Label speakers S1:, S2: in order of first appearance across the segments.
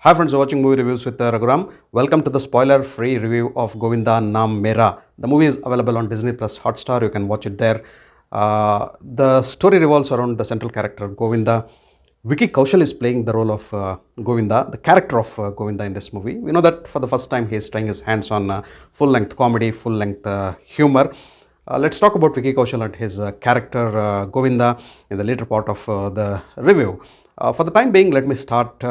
S1: Hi friends, watching movie reviews with Raghuram. Welcome to the spoiler-free review of Govinda Naam Mera. The movie is available on Disney Plus Hotstar. You can watch it there. The story revolves around the central character Govinda. VickyKaushal is playing the role of Govinda, the character of Govinda in this movie. We know that for the first time he is trying his hands on full-length comedy, full-length humor. Let's talk about VickyKaushal and his character Govinda in the later part of the review. For the time being, let me start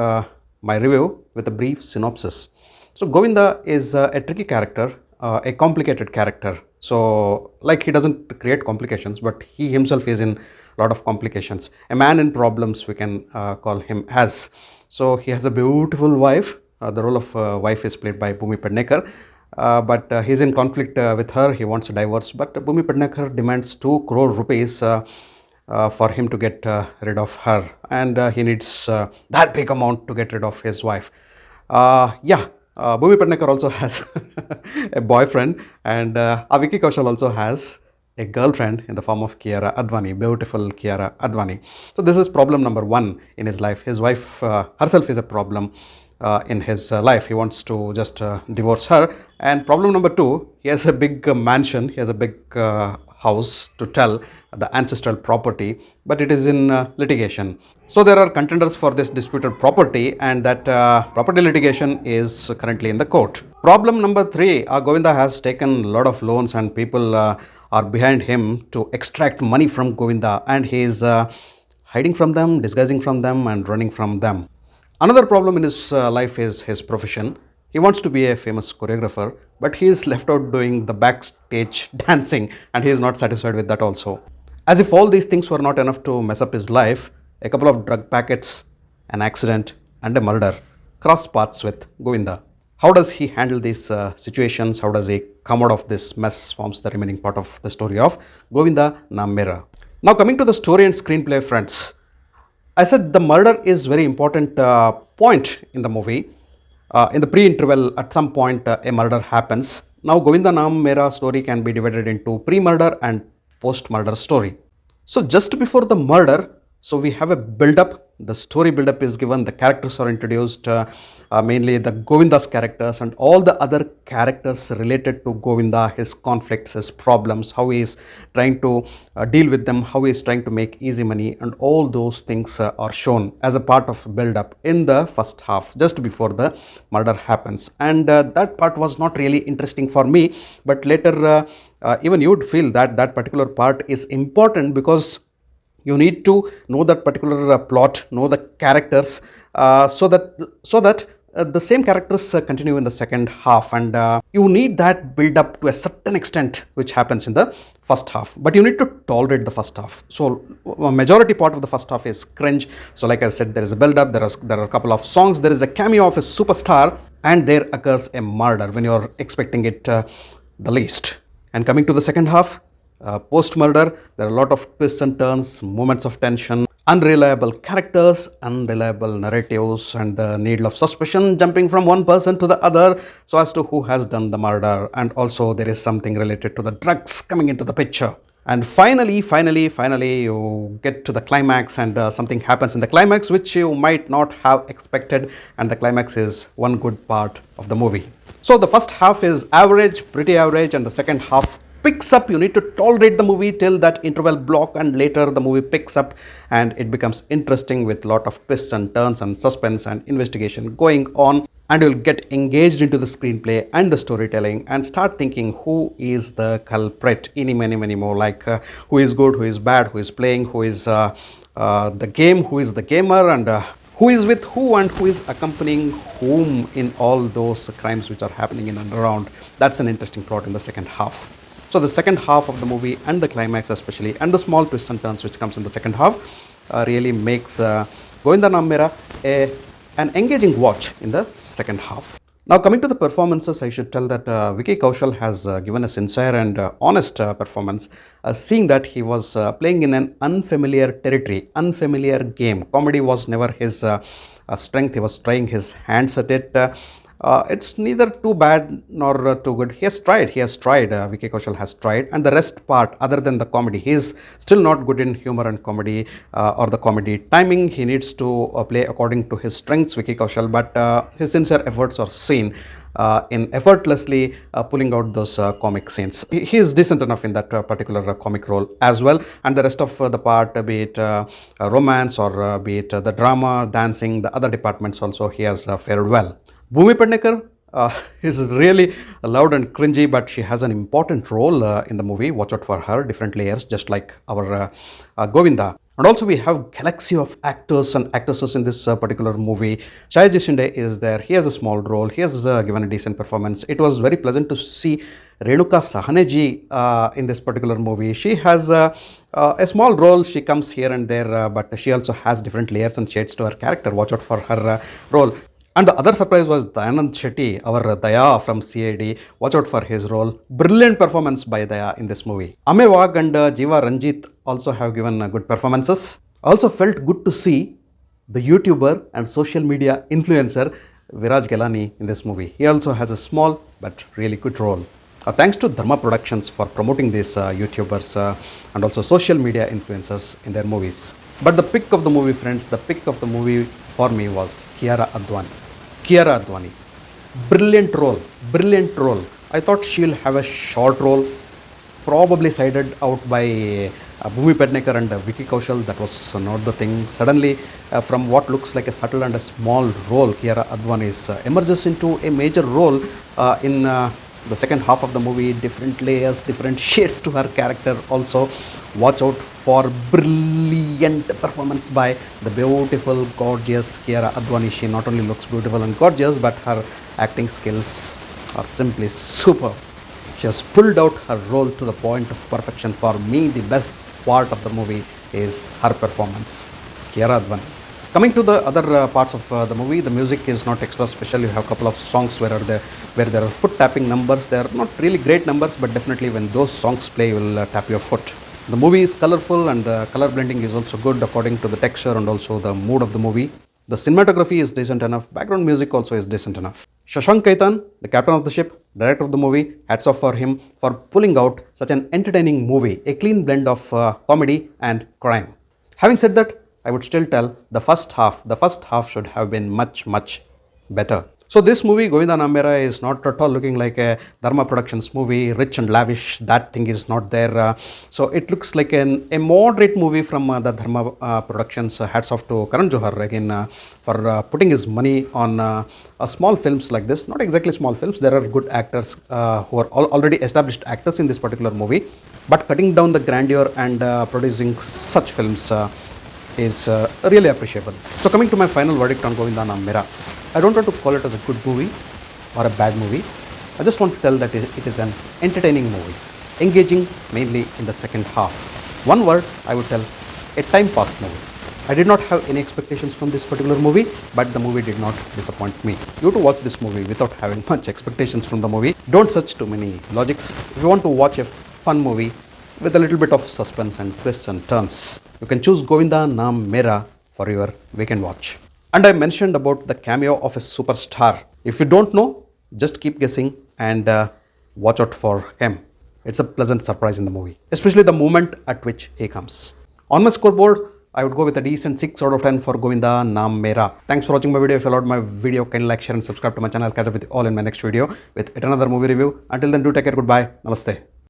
S1: my review with a brief synopsis. So Govinda is a tricky character, a complicated character. So like he doesn't create complications, but he himself is in a lot of complications. A man in problems, we can call him as. So he has a beautiful wife. The role of wife is played by BhumiPednekar. But he's in conflict with her. He wants a divorce, but BhumiPednekar demands 2 crore rupees for him to get rid of her, and he needs that big amount to get rid of his wife. BhumiPednekar also has a boyfriend, and VickyKaushal also has a girlfriend in the form of KiaraAdvani, beautiful KiaraAdvani. So this is problem number 1 in his life. His wife herself is a problem in his life. He wants to just divorce her. And problem number 2, he has a big mansion, he has a big house to tell, the ancestral property, but it is in litigation. So there are contenders for this disputed property, and that property litigation is currently in the court. Problem number 3, Govinda has taken a lot of loans, and people are behind him to extract money from Govinda, and he is hiding from them, disguising from them, and running from them. Another problem in his life is his profession. He wants to be a famous choreographer, but he is left out doing the backstage dancing, and he is not satisfied with that also. As if all these things were not enough to mess up his life, a couple of drug packets, an accident, and a murder cross paths with Govinda. How does he handle these situations? How does he come out of this mess forms the remaining part of the story of Govinda Naam Mera. Now coming to the story and screenplay, friends. I said the murder is very important point in the movie. In the pre-interval, at some point, a murder happens. Now, Govinda Naam Mera story can be divided into pre-murder and post-murder story. So, just before the murder, so we have a build-up. The story build-up is given. The characters are introduced, mainly the Govinda's characters and all the other characters related to Govinda, his conflicts, his problems, how he is trying to deal with them, how he is trying to make easy money, and all those things are shown as a part of build-up in the first half, just before the murder happens. And that part was not really interesting for me, but later even you would feel that that particular part is important, because you need to know that particular plot, know the characters, so that the same characters continue in the second half, and you need that build up to a certain extent, which happens in the first half. But you need to tolerate the first half. So a majority part of the first half is cringe. So like I said, there is a build up. There are a couple of songs. There is a cameo of a superstar, and there occurs a murder when you are expecting it the least. And coming to the second half. Post-murder, there are a lot of twists and turns, moments of tension, unreliable characters, unreliable narratives, and the needle of suspicion jumping from one person to the other so as to who has done the murder. And also there is something related to the drugs coming into the picture. And finally, you get to the climax, and something happens in the climax which you might not have expected, and the climax is one good part of the movie. So the first half is average, pretty average, and the second half picks up. You need to tolerate the movie till that interval block, and later the movie picks up and it becomes interesting with lot of twists and turns and suspense and investigation going on, and you'll get engaged into the screenplay and the storytelling and start thinking who is the culprit, many more, like who is good, who is bad, who is playing, who is the game, who is the gamer, and who is with who, and who is accompanying whom in all those crimes which are happening in and around. That's an interesting plot in the second half. So the second half of the movie, and the climax especially, and the small twists and turns which comes in the second half really makes Govinda Naam Mera an engaging watch in the second half. Now coming to the performances, I should tell that VickyKaushal has given a sincere and honest performance, seeing that he was playing in an unfamiliar territory, unfamiliar game. Comedy was never his strength. He was trying his hands at it. It's neither too bad nor too good. He has tried, Vicky Kaushal has tried, and the rest part, other than the comedy, he is still not good in humor and comedy or the comedy timing. He needs to play according to his strengths, Vicky Kaushal, but his sincere efforts are seen in effortlessly pulling out those comic scenes. He is decent enough in that particular comic role as well, and the rest of the part, be it romance or be it the drama, dancing, the other departments also, he has fared well. BhumiPednekar is really loud and cringy, but she has an important role in the movie. Watch out for her, different layers, just like our Govinda. And also we have galaxy of actors and actresses in this particular movie. Shayaji Shinde is there. He has a small role. He has given a decent performance. It was very pleasant to see Renuka Sahaneji in this particular movie. She has a small role. She comes here and there, but she also has different layers and shades to her character. Watch out for her role. And the other surprise was Dayanand Shetty, our Daya from CID. Watch out for his role. Brilliant performance by Daya in this movie. Ame Wag and Jiva Ranjit also have given good performances. Also felt good to see the YouTuber and social media influencer Viraj Gelani in this movie. He also has a small but really good role. Thanks to Dharma Productions for promoting these YouTubers and also social media influencers in their movies. But the pick of the movie, friends, the pick of the movie for me was KiaraAdvani. KiaraAdvani. Brilliant role, brilliant role. I thought she'll have a short role, probably sided out by BhumiPednekar and Vicky Kaushal. That was not the thing. Suddenly, from what looks like a subtle and a small role, KiaraAdvani emerges into a major role in the second half of the movie. Different layers, different shades to her character also. Watch out for brilliant performance by the beautiful, gorgeous KiaraAdvani. She not only looks beautiful and gorgeous, but her acting skills are simply superb. She has pulled out her role to the point of perfection. For me, the best part of the movie is her performance, KiaraAdvani. Coming to the other parts of the movie, the music is not extra special. You have a couple of songs where there are foot tapping numbers. They are not really great numbers, but definitely when those songs play, you will tap your foot. The movie is colorful and the color blending is also good according to the texture and also the mood of the movie. The cinematography is decent enough. Background music also is decent enough. ShashankKhaitan, the captain of the ship, director of the movie, hats off for him for pulling out such an entertaining movie, a clean blend of comedy and crime. Having said that, I would still tell the first half should have been much better. So this movie, Govinda Naam, Mera, is not at all looking like a Dharma Productions movie, rich and lavish. That thing is not there. So it looks like a moderate movie from the Dharma Productions. Hats off to Karan Johar again for putting his money on small films like this. Not exactly small films. There are good actors who are already established actors in this particular movie. But cutting down the grandeur and producing such films is really appreciable. So coming to my final verdict on Govinda Naam, Mera, I don't want to call it as a good movie or a bad movie. I just want to tell that it is an entertaining movie, engaging mainly in the second half. One word I would tell, a time pass movie. I did not have any expectations from this particular movie, but the movie did not disappoint me. You have to watch this movie without having much expectations from the movie. Don't search too many logics. If you want to watch a fun movie with a little bit of suspense and twists and turns, you can choose Govinda Naam, Mera for your weekend watch. And I mentioned about the cameo of a superstar. If you don't know, just keep guessing and watch out for him. It's a pleasant surprise in the movie, especially the moment at which he comes. On my scoreboard, I would go with a decent 6 out of 10 for Govinda Naam, Mera. Thanks for watching my video. If you loved my video, kindly like, share and subscribe to my channel. I'll catch up with you all in my next video with yet another movie review. Until then, do take care. Goodbye. Namaste.